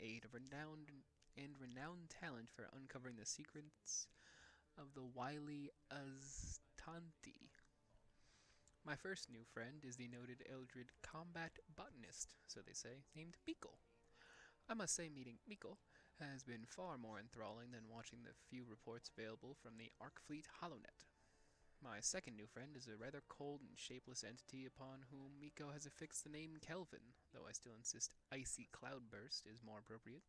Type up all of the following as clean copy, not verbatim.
aid of renowned talent for uncovering the secrets of the wily Aztanti. My first new friend is the noted Eldred combat botanist, so they say, named Miko. I must say meeting Miko has been far more enthralling than watching the few reports available from the Arkfleet HoloNet. My second new friend is a rather cold and shapeless entity upon whom Miko has affixed the name Kelvin, though I still insist Icy Cloudburst is more appropriate.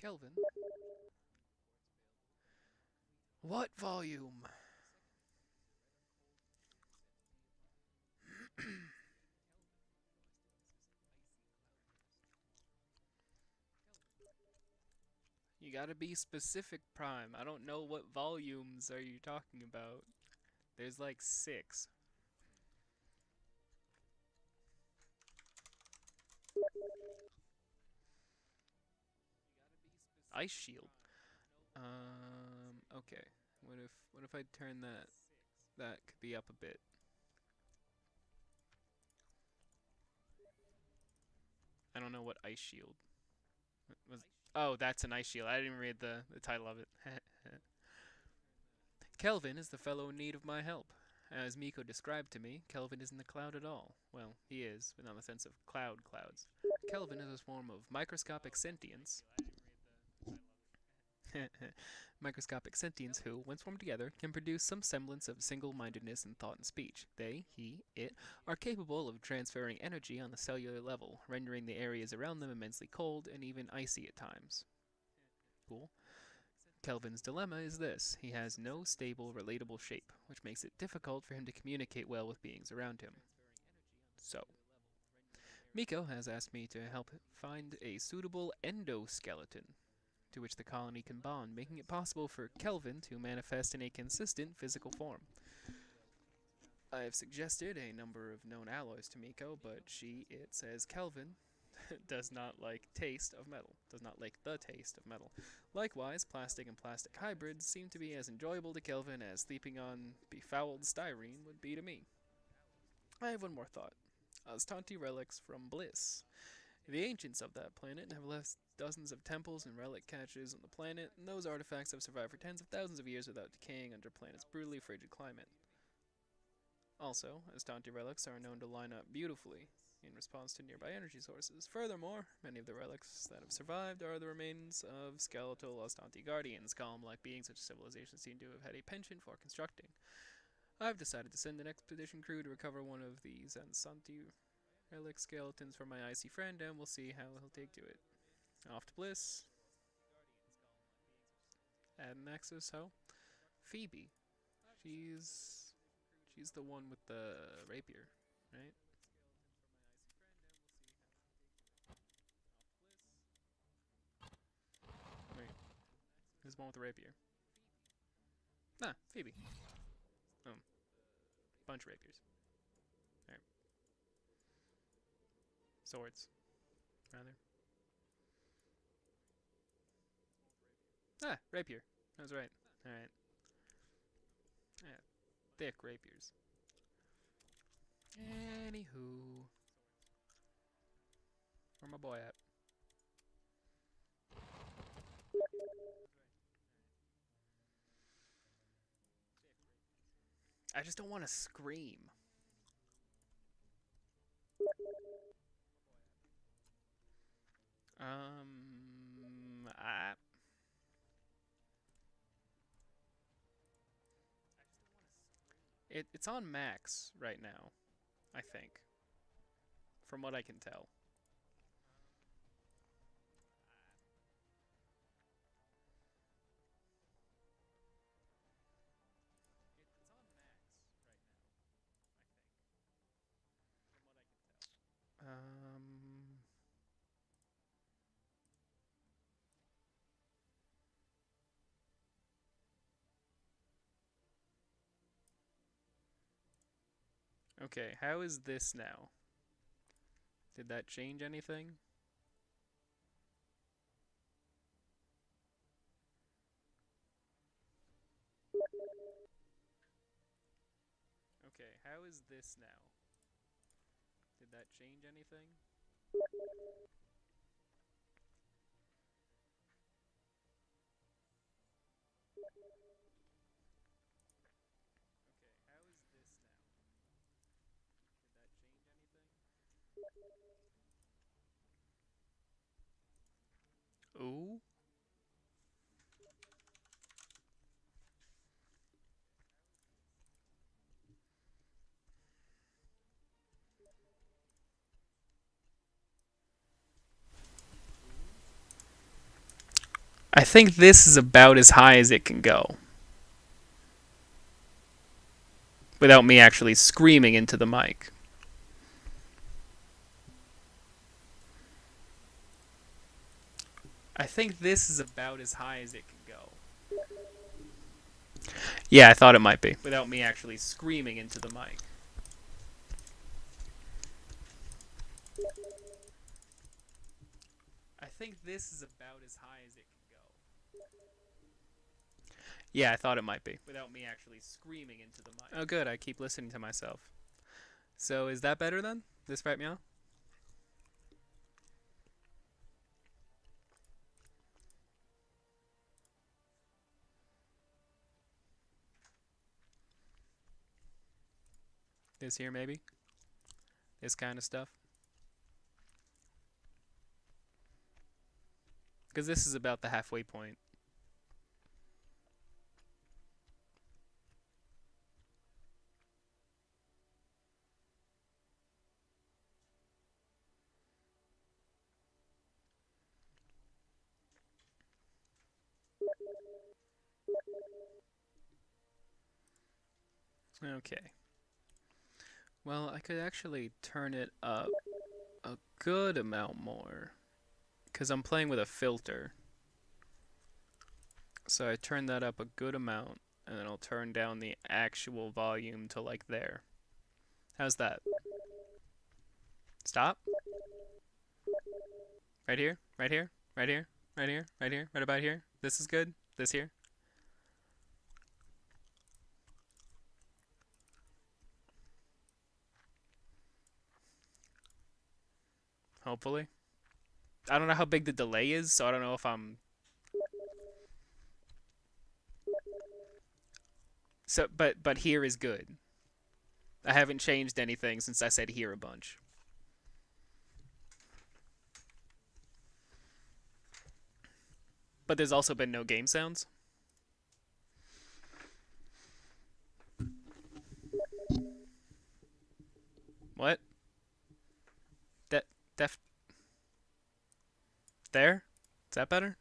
Kelvin. What volume? You gotta be specific, Prime. I don't know what volumes are you talking about. There's like 6. Ice Shield. Okay. What if I turn that could be up a bit. I don't know what Ice Shield was. Oh, that's an Ice Shield. I didn't even read the title of it. Kelvin is the fellow in need of my help. As Miko described to me, Kelvin isn't a cloud at all. Well, he is, but not in the sense of clouds. Kelvin is a form of microscopic sentience. Microscopic sentience who, when swarmed together, can produce some semblance of single-mindedness in thought and speech. They, he, it, are capable of transferring energy on the cellular level, rendering the areas around them immensely cold and even icy at times. Cool. Kelvin's dilemma is this: he has no stable, relatable shape, which makes it difficult for him to communicate well with beings around him. So, Miko has asked me to help find a suitable endoskeleton to which the colony can bond, making it possible for Kelvin to manifest in a consistent physical form. I have suggested a number of known alloys to Miko, but it says Kelvin does not like taste of metal, does not like the taste of metal. Likewise, plastic and plastic hybrids seem to be as enjoyable to Kelvin as sleeping on befouled styrene would be to me. I have one more thought. Aztanti relics from Bliss. The ancients of that planet have left dozens of temples and relic caches on the planet, and those artifacts have survived for tens of thousands of years without decaying under planet's brutally frigid climate. Also, Aztanti relics are known to line up beautifully in response to nearby energy sources. Furthermore, many of the relics that have survived are the remains of skeletal Aztanti guardians, golem-like beings such civilizations seem to have had a penchant for constructing. I've decided to send an expedition crew to recover one of these Aztanti relic skeletons from my icy friend, and we'll see how he'll take to it. Off to Bliss. Add an access, how? Phoebe. She's the one with the rapier, right? Wait, who's the one with the rapier? Ah, Phoebe. Bunch of rapiers. Alright. Swords, rather. Ah, rapier. I was right. Alright. Yeah, thick rapiers. Anywho. Where my boy at? I just don't want to scream. I... It's on max right now, I think. From what I can tell. It's on max right now, I think. From what I can tell. Okay, how is this now? Did that change anything? Okay, how is this now? Did that change anything? Ooh. I think this is about as high as it can go. Without me actually screaming into the mic. I think this is about as high as it can go. Yeah, I thought it might be. Without me actually screaming into the mic. I think this is about as high as it can go. Yeah, I thought it might be. Without me actually screaming into the mic. Oh, good. I keep listening to myself. So is that better then? This right meow? This here maybe? This kind of stuff? Because this is about the halfway point. Okay. Well, I could actually turn it up a good amount more. Because I'm playing with a filter. So I turn that up a good amount. And then I'll turn down the actual volume to like there. How's that? Stop. Right here, right here, right here, right here, right here, right about here. This is good. This here. Hopefully. I don't know how big the delay is, so I don't know if I'm... So, but here is good. I haven't changed anything since I said here a bunch. But there's also been no game sounds. What? Def... There? Is that better?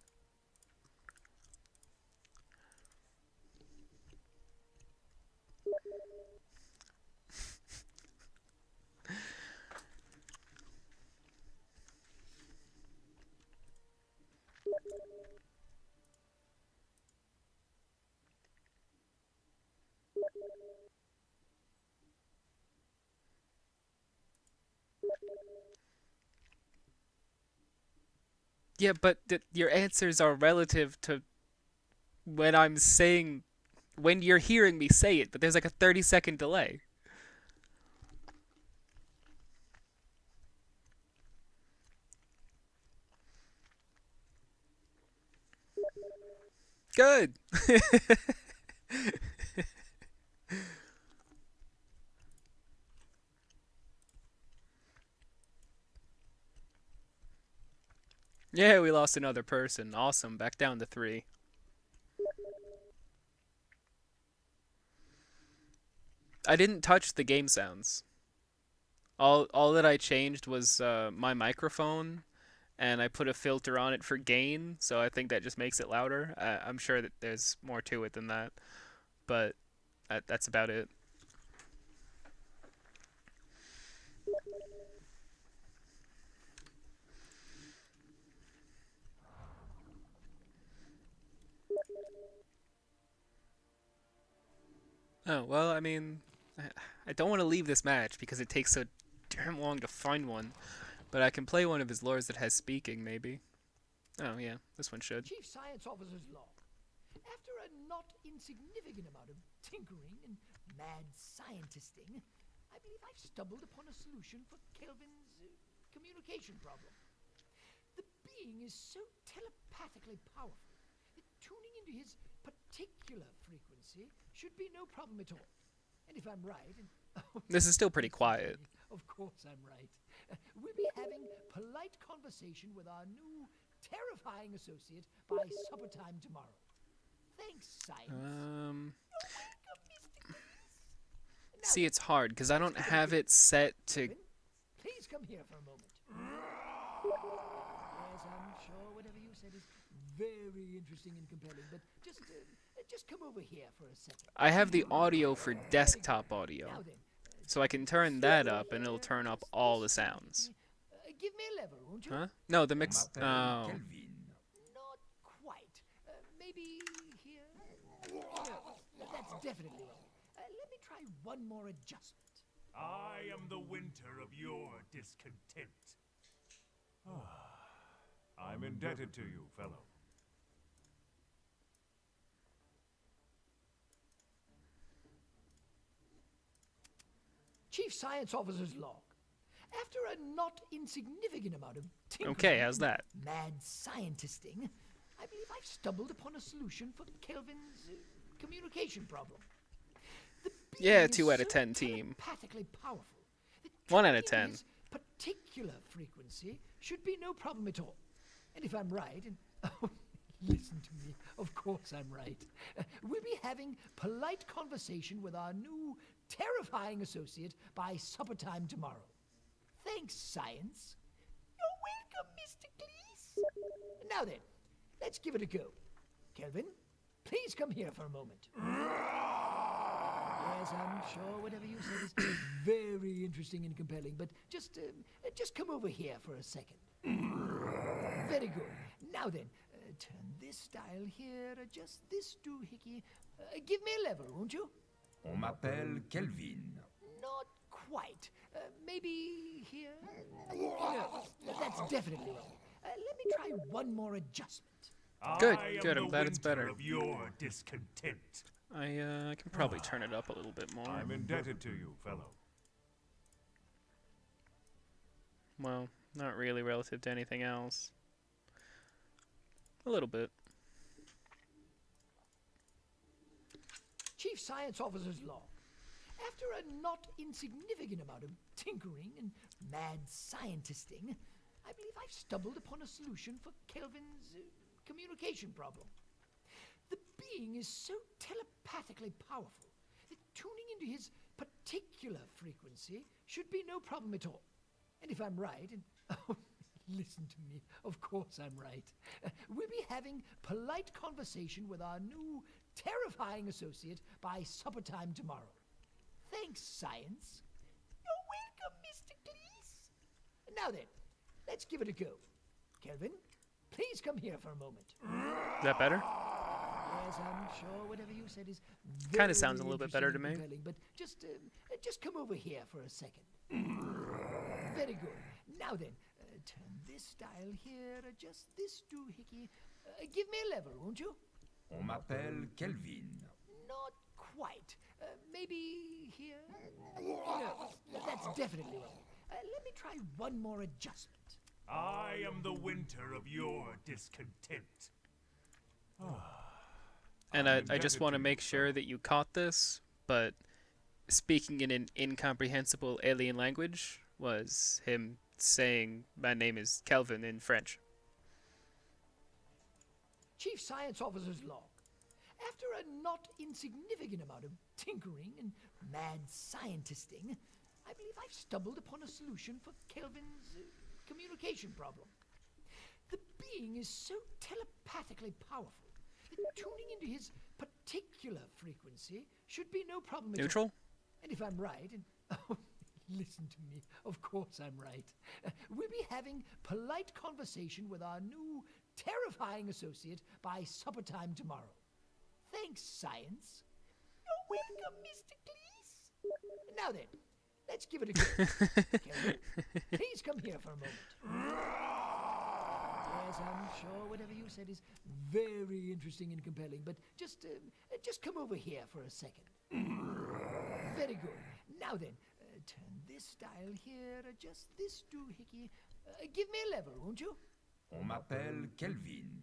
Yeah, but your answers are relative to when I'm saying... When you're hearing me say it, but there's like a 30-second delay. Good. Yeah, we lost another person. Awesome. Back down to 3. I didn't touch the game sounds. All that I changed was my microphone, and I put a filter on it for gain, so I think that just makes it louder. I'm sure that there's more to it than that, but that's about it. Oh, well, I mean, I don't want to leave this match because it takes so damn long to find one, but I can play one of his lures that has speaking, maybe. Oh, yeah, this one should. Chief Science Officer's log. After a not insignificant amount of tinkering and mad scientisting, I believe I've stumbled upon a solution for Kelvin's communication problem. The being is so telepathically powerful that tuning into his particular frequency should be no problem at all. And if I'm right, and This is still pretty quiet. of course I'm right, we'll be having polite conversation with our new terrifying associate by supper time tomorrow. Thanks, science. Welcome, Mr. Cleese. Now See, then, it's hard because I don't let's give it a have go. it set to. Kelvin, please come here for a moment. Yes, I'm sure whatever you said is very interesting and compelling, but just come over here for a second. I have the audio for desktop Now audio, then, so I can turn that up and it'll turn up all the sounds. give me a level, won't you? Huh? No, the On mix. m'appelle Oh. Kelvin. Not quite. Maybe here? No, that's definitely wrong. Let me try one more adjustment. I am the winter of your discontent. I'm indebted to you, fellow. Chief Science Officer's log. After a not insignificant amount of tinkering Okay, how's that? and mad scientisting, I believe I've stumbled upon a solution for Kelvin's communication problem. The Yeah, being is 2 out of so 10 team. telepathically powerful that 1 out of tuning 10. his particular frequency should be no problem at all. And if I'm right, and oh, listen to me, of course I'm right. We'll be having polite conversation with our new terrifying associate by supper time tomorrow. Thanks, science. You're welcome, Mr. Cleese. Now then, let's give it a go. Kelvin, please come here for a moment. Yes, I'm sure whatever you said is very interesting and compelling, but just come over here for a second. Very good. Now then, turn this dial here, adjust this doohickey. Give me a level, won't you? On m'appelle Kelvin. Not quite. Maybe here? No, that's definitely wrong. Let me try one more adjustment. Good, I am good, the I'm glad it's winter better. Of your discontent. I can probably turn it up a little bit more. I'm indebted to you, fellow. Well, not really relative to anything else. A little bit. Chief Science Officer's log. After a not insignificant amount of tinkering and mad scientisting, I believe I've stumbled upon a solution for Kelvin's communication problem. The being is so telepathically powerful that tuning into his particular frequency should be no problem at all. And if I'm right, and oh, listen to me, of course I'm right, we'll be having polite conversation with our new terrifying associate by supper time tomorrow. Thanks, science. You're welcome, Mr. Cleese. Now then, let's give it a go. Kelvin, please come here for a moment. Is that better? Yes, I'm sure whatever you said is Kinda sounds a little bit better to me. compelling, but just come over here for a second. Very good. Now then, turn this dial here, adjust this doohickey. Give me a level, won't you? On m'appelle Kelvin. Not quite. Maybe here? No, that's definitely wrong. Let me try one more adjustment. I am the winter of your discontent. And I'm I just indebted want to to you, make sure fellow. that you caught this, but speaking in an incomprehensible alien language was him saying, "My name is Kelvin" in French. Chief Science Officer's log. After a not insignificant amount of tinkering and mad scientisting, I believe I've stumbled upon a solution for Kelvin's communication problem. The being is so telepathically powerful that tuning into his particular frequency should be no problem at all. Neutral? And if I'm right, and oh, listen to me, of course I'm right. We'll be having polite conversation with our new terrifying associate by supper time tomorrow. Thanks, science. You're welcome, Mr. Cleese. Now then, let's give it a go. Kelvin, please come here for a moment. Yes, I'm sure whatever you said is very interesting and compelling, but just come over here for a second. Very good. Now then, turn this dial here, adjust this doohickey. Give me a level, won't you? On m'appelle Kelvin.